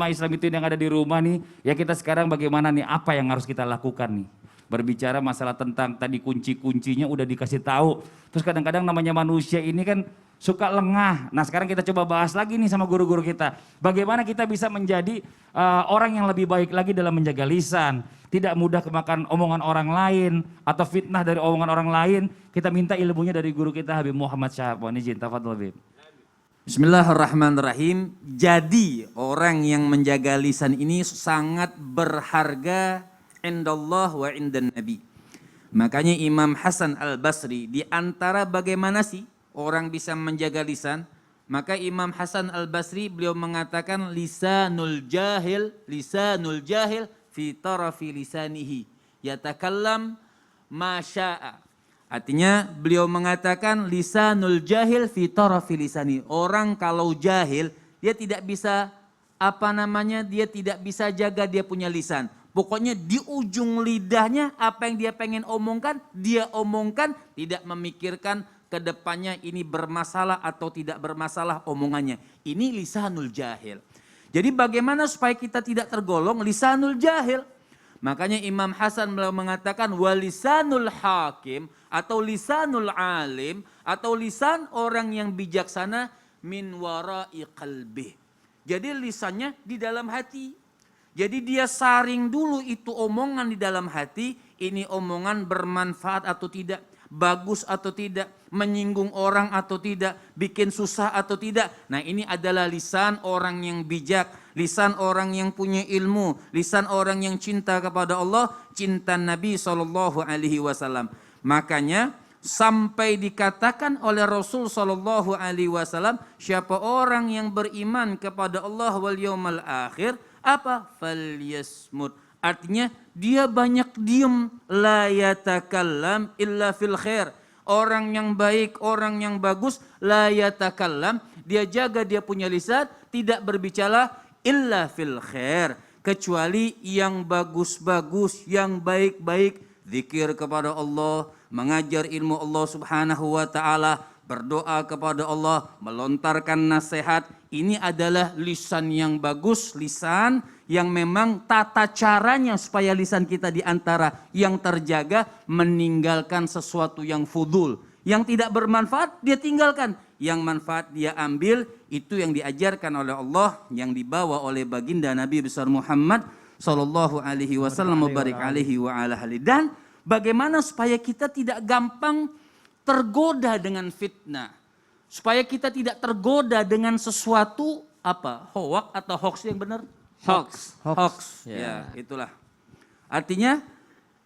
Islam itu yang ada di rumah nih, ya kita sekarang bagaimana nih, apa yang harus kita lakukan nih? Berbicara masalah tentang tadi kunci-kuncinya udah dikasih tahu. Terus kadang-kadang namanya manusia ini kan suka lengah. Nah sekarang kita coba bahas lagi nih sama guru-guru kita. Bagaimana kita bisa menjadi orang yang lebih baik lagi dalam menjaga lisan. Tidak mudah kemakan omongan orang lain atau fitnah dari omongan orang lain. Kita minta ilmunya dari guru kita Habib Muhammad Syahab. Mohon izin, tafadhol Habib. Bismillahirrahmanirrahim. Jadi orang yang menjaga lisan ini sangat berharga indallah wa indan Nabi. Makanya Imam Hasan Al-Basri di antara bagaimana sih orang bisa menjaga lisan, maka Imam Hasan Al-Basri beliau mengatakan lisanul jahil fi tarafi lisanihi yatakallam ma syaa. Artinya beliau mengatakan lisanul jahil fi tarafi lisani. Orang kalau jahil dia tidak bisa dia tidak bisa jaga dia punya lisan. Pokoknya di ujung lidahnya apa yang dia pengen omongkan, dia omongkan, tidak memikirkan ke depannya ini bermasalah atau tidak bermasalah omongannya. Ini lisanul jahil. Jadi bagaimana supaya kita tidak tergolong lisanul jahil? Makanya Imam Hasan mengatakan walisanul hakim atau lisanul alim atau lisan orang yang bijaksana min wara'i qalbih. Jadi lisannya di dalam hati. Jadi dia saring dulu itu omongan di dalam hati, ini omongan bermanfaat atau tidak, bagus atau tidak, menyinggung orang atau tidak, bikin susah atau tidak. Nah ini adalah lisan orang yang bijak, lisan orang yang punya ilmu, lisan orang yang cinta kepada Allah, cinta Nabi SAW. Makanya sampai dikatakan oleh Rasul SAW, siapa orang yang beriman kepada Allah wal yaumal akhir, apa? Falyasmut. Artinya dia banyak diem, la yatakallam illa fil khair. Orang yang baik, orang yang bagus, la yatakallam, dia jaga dia punya lisan, tidak berbicara illa fil khair, kecuali yang bagus-bagus, yang baik-baik, zikir kepada Allah, mengajar ilmu Allah Subhanahu wa taala, berdoa kepada Allah, melontarkan nasihat. Ini adalah lisan yang bagus, lisan yang memang tata caranya supaya lisan kita di antara yang terjaga, meninggalkan sesuatu yang fudul. Yang tidak bermanfaat dia tinggalkan, yang manfaat dia ambil. Itu yang diajarkan oleh Allah, yang dibawa oleh baginda Nabi besar Muhammad sallallahu alaihi wasallam mubarak alaihi wa ala alihi. Dan bagaimana supaya kita tidak gampang tergoda dengan fitnah, supaya kita tidak tergoda dengan sesuatu hoak atau hoax yang benar? Hoax. Ya, itulah. Artinya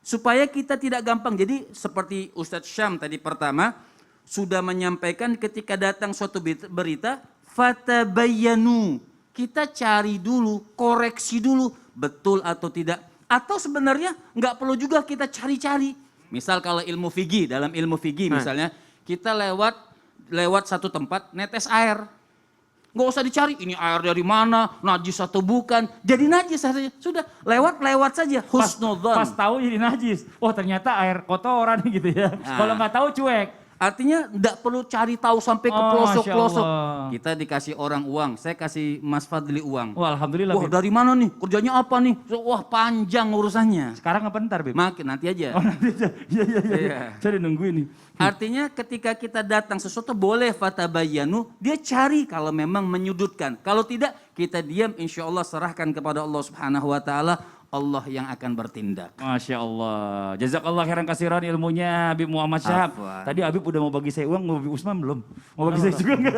supaya kita tidak gampang. Jadi seperti Ustadz Syam tadi pertama sudah menyampaikan, ketika datang suatu berita, fatabayyanu. Kita cari dulu, koreksi dulu, betul atau tidak. Atau sebenarnya nggak perlu juga kita cari-cari. Misal kalau ilmu fikih, dalam ilmu fikih misalnya, kita lewat satu tempat netes air. Nggak usah dicari ini air dari mana, najis atau bukan. Jadi najis saja. Sudah, lewat saja. Husnudzon. Pas tahu jadi najis. Oh ternyata air kotoran gitu ya. Nah, kalau nggak tahu cuek. Artinya enggak perlu cari tahu sampai ke pelosok-pelosok. Kita dikasih orang uang, saya kasih Mas Fadli uang. Wah alhamdulillah. Wah dari mana nih, kerjanya apa nih? Wah panjang urusannya. Sekarang apa ntar Beb? Makin nanti aja. Oh nanti aja, iya. Saya nunggu ini. Artinya ketika kita datang sesuatu boleh fatabayyanu, dia cari kalau memang menyudutkan. Kalau tidak kita diam, insya Allah serahkan kepada Allah Subhanahu Wa Taala. Allah yang akan bertindak. Masya Allah. Jazakallah khairan kasiran ilmunya Habib Muhammad Syahab. Tadi Habib udah mau bagi saya uang, mau Habib Usman belum? Mau bagi saya juga enggak?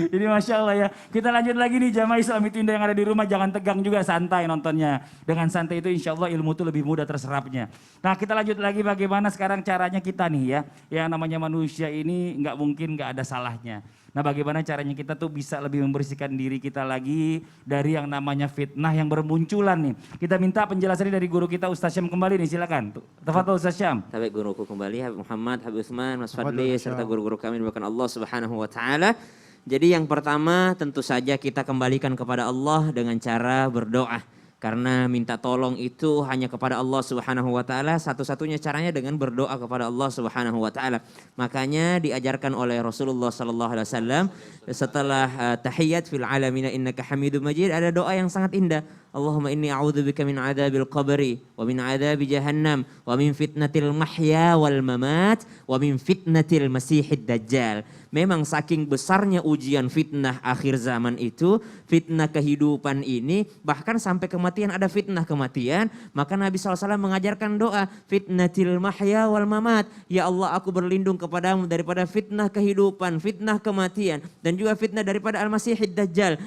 Ini Masya Allah ya. Kita lanjut lagi nih jamaah Islam itu yang ada di rumah. Jangan tegang juga, santai nontonnya. Dengan santai itu insya Allah ilmu itu lebih mudah terserapnya. Nah kita lanjut lagi bagaimana sekarang caranya kita nih ya. Yang namanya manusia ini nggak mungkin nggak ada salahnya. Nah bagaimana caranya kita tuh bisa lebih membersihkan diri kita lagi dari yang namanya fitnah yang bermunculan nih. Kita minta penjelasannya dari guru kita Ustaz Syam kembali nih, silakan. Tafadhol Ustaz Syam. Baik guruku kembali Habib Muhammad, Habib Usman, Mas Fadli serta guru-guru kami dimuliakan Allah Subhanahu wa taala. Jadi yang pertama tentu saja kita kembalikan kepada Allah dengan cara berdoa. Karena minta tolong itu hanya kepada Allah Subhanahu wa taala, satu-satunya caranya dengan berdoa kepada Allah Subhanahu wa taala. Makanya diajarkan oleh Rasulullah sallallahu alaihi wasallam setelah tahiyat fil alamina innaka Hamidum Majid ada doa yang sangat indah. Allahumma inni a'udzubika min adzabil qabri wa min adzabi jahannam wa min fitnatil mahya wal mamat wa min fitnatil masihid dajjal. Memang saking besarnya ujian fitnah akhir zaman itu, fitnah kehidupan ini, bahkan sampai kematian ada fitnah kematian, maka Nabi SAW mengajarkan doa, fitnatil mahya wal mamat. Ya Allah, aku berlindung kepadamu daripada fitnah kehidupan, fitnah kematian, dan juga fitnah daripada al-masihid dajjal,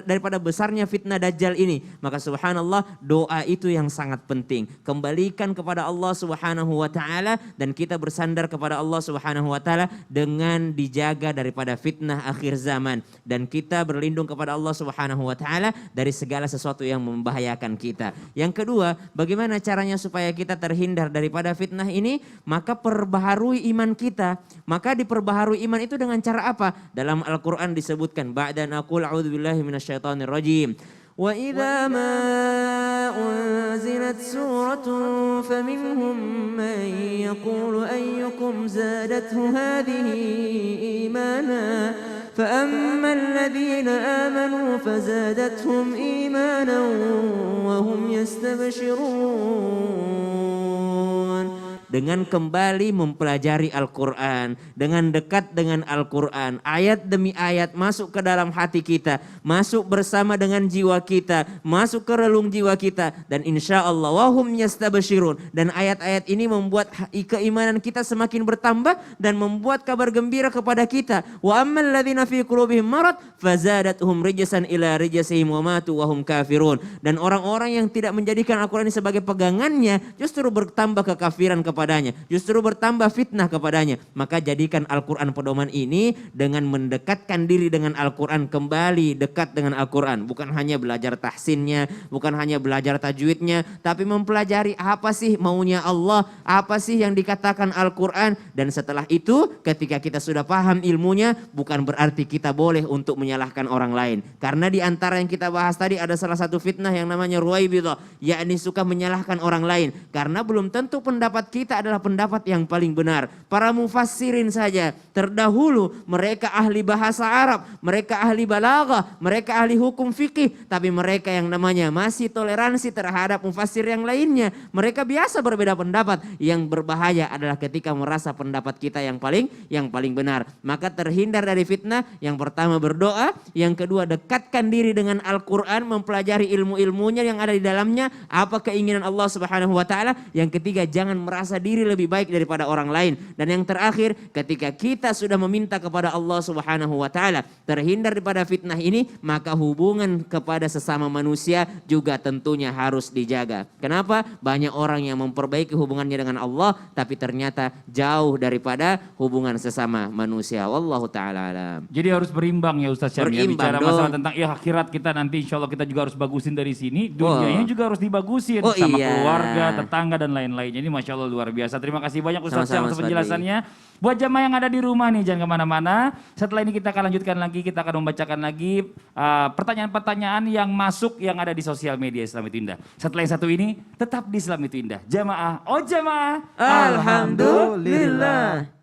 daripada besarnya fitnah dajjal ini. Maka subhanallah, doa itu yang sangat penting. Kembalikan kepada Allah Subhanahu wa taala dan kita bersandar kepada Allah Subhanahu wa taala dengan dijaga daripada fitnah akhir zaman, dan kita berlindung kepada Allah Subhanahu wa taala dari segala sesuatu yang membahayakan kita. Yang kedua, bagaimana caranya supaya kita terhindar daripada fitnah ini? Maka perbaharui iman kita. Maka diperbaharui iman itu dengan cara apa? Dalam Al-Qur'an disebutkan, ba'da naqul a'udzubillahi minasyaitonir rajim. Wa idza ma unzilat suratun faminhum man yaqulu ayyukum zadathu hadhihi imana فأما الذين آمنوا فزادتهم إيمانا وهم يستبشرون. Dengan kembali mempelajari Al-Quran, dengan dekat dengan Al-Quran, ayat demi ayat masuk ke dalam hati kita, masuk bersama dengan jiwa kita, masuk ke relung jiwa kita, dan insya Allah wahum yastabshirun. Dan ayat-ayat ini membuat keimanan kita semakin bertambah dan membuat kabar gembira kepada kita. Wa ammal ladzina fi qulubihim marad fazadatuhum rijsan ila rijsihim wa matu wa hum kafirun. Dan orang-orang yang tidak menjadikan Al-Quran ini sebagai pegangannya justru bertambah kekafiran kepadanya, justru bertambah fitnah kepadanya. Maka jadikan Al-Quran pedoman ini dengan mendekatkan diri dengan Al-Quran, kembali dekat dengan Al-Quran. Bukan hanya belajar tahsinnya, bukan hanya belajar tajwidnya, tapi mempelajari apa sih maunya Allah, apa sih yang dikatakan Al-Quran. Dan setelah itu ketika kita sudah paham ilmunya, bukan berarti kita boleh untuk menyalahkan orang lain. Karena di antara yang kita bahas tadi ada salah satu fitnah yang namanya ruwaibidah, yakni suka menyalahkan orang lain. Karena belum tentu pendapat kita adalah pendapat yang paling benar. Para mufassirin saja terdahulu mereka ahli bahasa Arab, mereka ahli balaghah, mereka ahli hukum fikih, tapi mereka yang namanya masih toleransi terhadap mufassir yang lainnya. Mereka biasa berbeda pendapat. Yang berbahaya adalah ketika merasa pendapat kita yang paling benar. Maka terhindar dari fitnah. Yang pertama berdoa, yang kedua dekatkan diri dengan Al-Quran, mempelajari ilmu-ilmunya yang ada di dalamnya, apa keinginan Allah Subhanahu wa taala. Yang ketiga, jangan merasa diri lebih baik daripada orang lain. Dan yang terakhir, ketika kita sudah meminta kepada Allah Subhanahu wa taala terhindar daripada fitnah ini, maka hubungan kepada sesama manusia juga tentunya harus dijaga. Kenapa? Banyak orang yang memperbaiki hubungannya dengan Allah tapi ternyata jauh daripada hubungan sesama manusia. Wallahu taala alam. Jadi harus berimbang ya Ustaz Syam, ya, bicara dong. masalah tentang akhirat kita nanti insya Allah kita juga harus bagusin dari sini, dunianya juga harus dibagusin sama keluarga, tetangga dan lain-lain. Jadi Masya Allah luar biasa. Terima kasih banyak Ustaz Syam atas penjelasannya. Buat jamaah yang ada di rumah nih jangan kemana-mana. Setelah ini kita akan lanjutkan lagi, kita akan membacakan lagi pertanyaan-pertanyaan yang masuk yang ada di sosial media Islam Itu Indah. Setelah yang satu ini tetap di Islam Itu Indah. Jamaah, oh jamaah, Alhamdulillah.